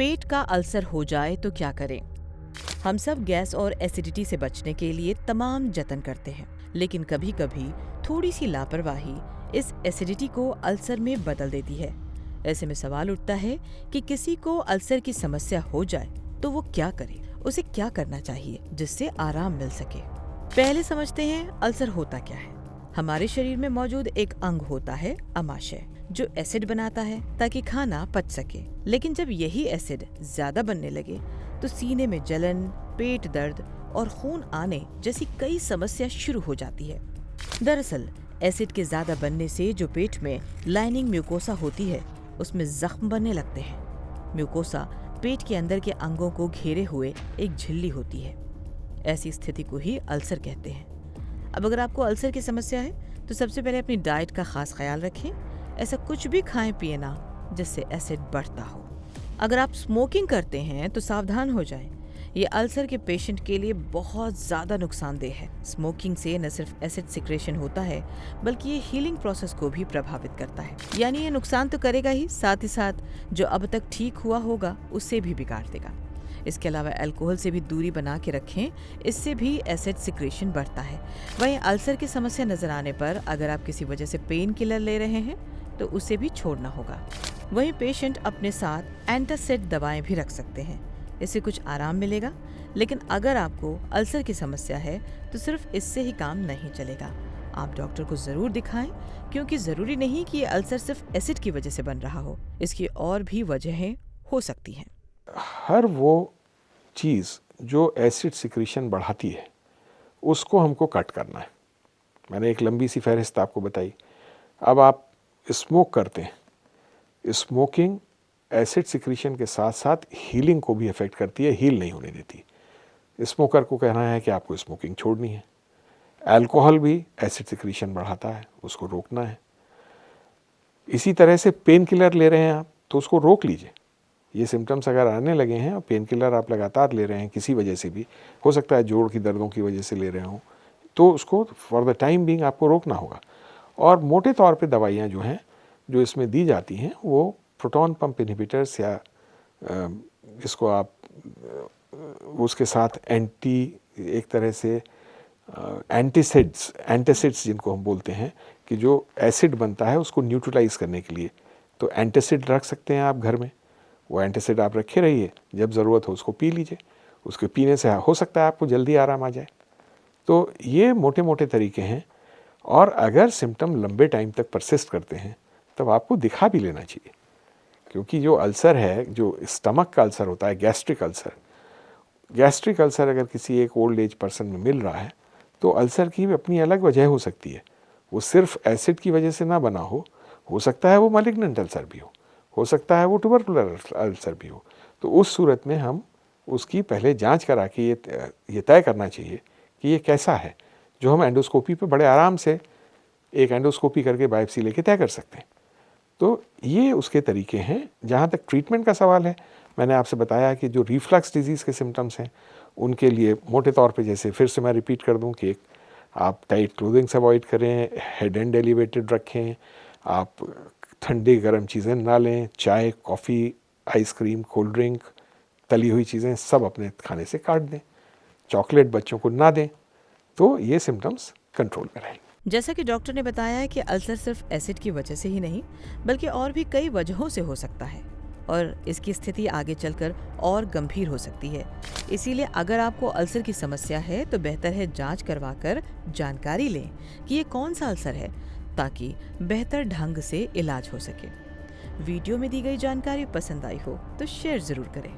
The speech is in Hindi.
पेट का अल्सर हो जाए तो क्या करें? हम सब गैस और एसिडिटी से बचने के लिए तमाम जतन करते हैं, लेकिन कभी कभी थोड़ी सी लापरवाही इस एसिडिटी को अल्सर में बदल देती है। ऐसे में सवाल उठता है कि किसी को अल्सर की समस्या हो जाए तो वो क्या करे, उसे क्या करना चाहिए जिससे आराम मिल सके। पहले समझते हैं अल्सर होता क्या है। हमारे शरीर में मौजूद एक अंग होता है अमाशय, जो एसिड बनाता है ताकि खाना पच सके। लेकिन जब यही एसिड ज्यादा बनने लगे तो सीने में जलन, पेट दर्द और खून आने जैसी कई समस्या शुरू हो जाती है। दरअसल एसिड के ज्यादा बनने से जो पेट में लाइनिंग म्यूकोसा होती है उसमें जख्म बनने लगते हैं। म्यूकोसा पेट के अंदर के अंगों को घेरे हुए एक झिल्ली होती है। ऐसी स्थिति को ही अल्सर कहते हैं। अब अगर आपको अल्सर की समस्या है तो सबसे पहले अपनी डाइट का खास ख्याल रखें। ऐसा कुछ भी खाएं पिए ना जिससे एसिड बढ़ता हो। अगर आप स्मोकिंग करते हैं तो सावधान हो जाएं। ये अल्सर के पेशेंट के लिए बहुत ज़्यादा नुकसानदेह है। स्मोकिंग से न सिर्फ एसिड सिक्रेशन होता है बल्कि ये हीलिंग प्रोसेस को भी प्रभावित करता है। यानी ये नुकसान तो करेगा ही, साथ ही साथ जो अब तक ठीक हुआ होगा उससे भी बिगाड़ देगा। इसके अलावा अल्कोहल से भी दूरी बना के रखें, इससे भी एसिड सिक्रेशन बढ़ता है। वहीं अल्सर की समस्या नजर आने पर अगर आप किसी वजह से पेन किलर ले रहे हैं तो उसे भी छोड़ना होगा। वहीं पेशेंट अपने साथ एंटासिड दवाएं भी रख सकते हैं, इससे कुछ आराम मिलेगा। लेकिन अगर आपको अल्सर की समस्या है तो सिर्फ इससे ही काम नहीं चलेगा। आप डॉक्टर को जरूर दिखाएं, क्योंकि जरूरी नहीं कि ये अल्सर सिर्फ एसिड की वजह से बन रहा हो, इसकी और भी वजहें हो सकती हैं। हर वो चीज़ जो एसिड सिक्रीशन बढ़ाती है उसको हमको कट करना है। मैंने एक लंबी सी फहरिस्त आपको बताई। अब आप स्मोक करते हैं, स्मोकिंग एसिड सिक्रीशन के साथ साथ हीलिंग को भी अफेक्ट करती है, हील नहीं होने देती। स्मोकर को कहना है कि आपको स्मोकिंग छोड़नी है। अल्कोहल भी एसिड सिक्रीशन बढ़ाता है, उसको रोकना है। इसी तरह से पेन किलर ले रहे हैं आप तो उसको रोक लीजिए। ये सिम्टम्स अगर आने लगे हैं और पेन किलर आप लगातार ले रहे हैं, किसी वजह से भी हो सकता है, जोड़ की दर्दों की वजह से ले रहे हों, तो उसको फॉर द टाइम बीइंग आपको रोकना होगा। और मोटे तौर पे दवाइयाँ जो हैं जो इसमें दी जाती हैं वो प्रोटॉन पंप इनहिबिटर्स या इसको आप उसके साथ एक तरह से एंटासिड्स जिनको हम बोलते हैं कि जो एसिड बनता है उसको न्यूट्रलाइज करने के लिए, तो एंटासिड रख सकते हैं आप घर में। वो एंटासिड आप रखे रहिए, जब ज़रूरत हो उसको पी लीजिए। उसके पीने से हो सकता है आपको जल्दी आराम आ जाए। तो ये मोटे मोटे तरीके हैं। और अगर सिम्टम लंबे टाइम तक परसिस्ट करते हैं तब आपको दिखा भी लेना चाहिए, क्योंकि जो अल्सर है, जो स्टमक का अल्सर होता है, गैस्ट्रिक अल्सर अगर किसी एक ओल्ड एज पर्सन में मिल रहा है तो अल्सर की भी अपनी अलग वजह हो सकती है। वो सिर्फ एसिड की वजह से ना बना हो सकता है वो मैलिग्नेंट अल्सर भी हो सकता है वो ट्यूबरकुलर अल्सर भी हो। तो उस सूरत में हम उसकी पहले जांच करा के ये तय करना चाहिए कि ये कैसा है, जो हम एंडोस्कोपी पे बड़े आराम से एक एंडोस्कोपी करके बायोप्सी लेके तय कर सकते हैं। तो ये उसके तरीके हैं। जहाँ तक ट्रीटमेंट का सवाल है, मैंने आपसे बताया कि जो रिफ्लक्स डिजीज़ के सिम्टम्स हैं उनके लिए मोटे तौर पे, जैसे फिर से मैं रिपीट कर दूं कि आप टाइट क्लोथिंग्स अवॉइड करें, हेड एंड एलिवेटेड रखें, आप ठंडी गर्म चीज़ें ना लें, चाय, कॉफ़ी, आइसक्रीम, कोल्ड ड्रिंक, तली हुई चीज़ें सब अपने खाने से काट दें, चॉकलेट बच्चों को ना दें, तो ये सिम्टम्स कंट्रोल में रहें। जैसा कि डॉक्टर ने बताया है कि अल्सर सिर्फ एसिड की वजह से ही नहीं बल्कि और भी कई वजहों से हो सकता है और इसकी स्थिति आगे चलकर और गंभीर हो सकती है। इसीलिए अगर आपको अल्सर की समस्या है तो बेहतर है जांच करवाकर जानकारी लें कि ये कौन सा अल्सर है, ताकि बेहतर ढंग से इलाज हो सके। वीडियो में दी गई जानकारी पसंद आई हो तो शेयर जरूर करें।